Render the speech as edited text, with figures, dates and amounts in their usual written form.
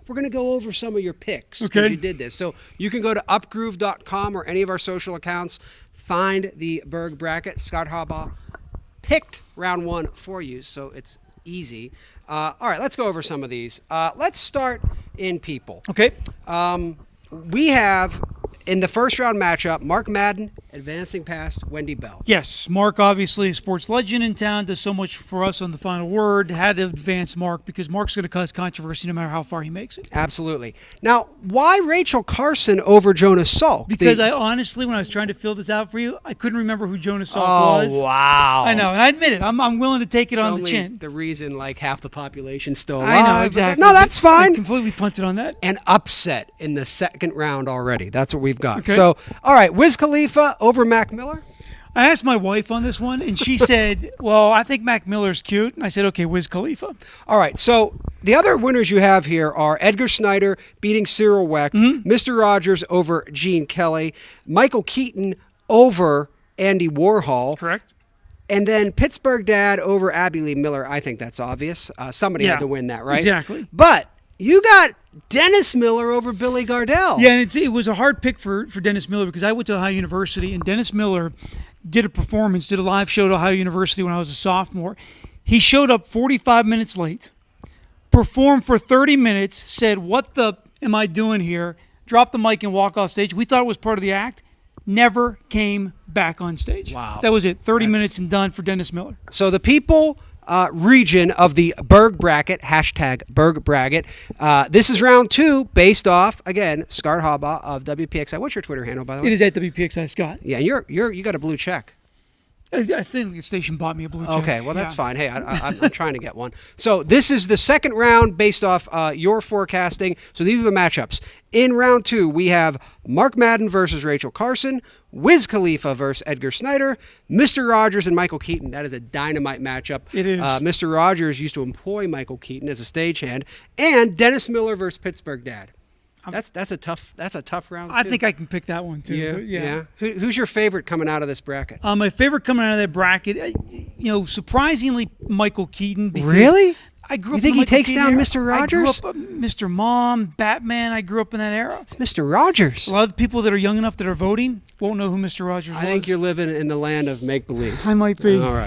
we're going to go over some of your picks. Okay. You did this. So you can go to upgroove.com or any of our social accounts, find the Berg bracket. Scott Harbaugh picked round 1 for you, so it's easy. All right, let's go over some of these. Let's start in people. Okay. We have, in the first round matchup, Mark Madden advancing past Wendy Bell. Yes, Mark, obviously a sports legend in town, does so much for us on the final word. Had to advance Mark because Mark's going to cause controversy no matter how far he makes it. Absolutely. Now, why Rachel Carson over Jonas Salk? Because I honestly, when I was trying to fill this out for you, I couldn't remember who Jonas Salk was. Oh, wow. I know, and I admit it. I'm willing to take it on the chin. The reason like half the population's still alive. I know, exactly. No, that's fine. I completely punted on that. An upset in the second round already. That's what we've got. Okay. So, all right, Wiz Khalifa over Mac Miller. I asked my wife on this one, and she said, well, I think Mac Miller's cute. And I said, okay, Wiz Khalifa. All right, so the other winners you have here are Edgar Snyder beating Cyril Wecht, Mr. Rogers over Gene Kelly, Michael Keaton over Andy Warhol. Correct. And then Pittsburgh Dad over Abby Lee Miller. I think that's obvious. Somebody had to win that, right? Exactly. But you got Dennis Miller over Billy Gardell. Yeah, and it was a hard pick for Dennis Miller because I went to Ohio University, and Dennis Miller did a live show at Ohio University when I was a sophomore. He showed up 45 minutes late, performed for 30 minutes, said, what the am I doing here, dropped the mic and walked off stage. We thought it was part of the act. Never came back on stage. Wow. That was it. 30 minutes and done for Dennis Miller. So the people region of the Berg bracket, hashtag Berg bracket. This is round 2 based off, again, Scott Harbaugh of WPXI. What's your Twitter handle, by the way? It is at WPXI Scott. Yeah, and you got a blue check. I think the station bought me a blue check. Okay, well, that's fine. Hey, I'm trying to get one. So this is the second round based off your forecasting. So these are the matchups. In round 2, we have Mark Madden versus Rachel Carson, Wiz Khalifa versus Edgar Snyder, Mr. Rogers and Michael Keaton. That is a dynamite matchup. It is. Mr. Rogers used to employ Michael Keaton as a stagehand, and Dennis Miller versus Pittsburgh Dad. That's a tough round. I think I can pick that one too. Yeah. Who's your favorite coming out of this bracket? My favorite coming out of that bracket, surprisingly, Michael Keaton. Really? I grew up. You think he takes down era. Mr. Rogers? I grew up, Mr. Mom, Batman. I grew up in that era. It's Mr. Rogers. A lot of the people that are young enough that are voting won't know who Mr. Rogers was. I think you're living in the land of make-believe. I might be. All right.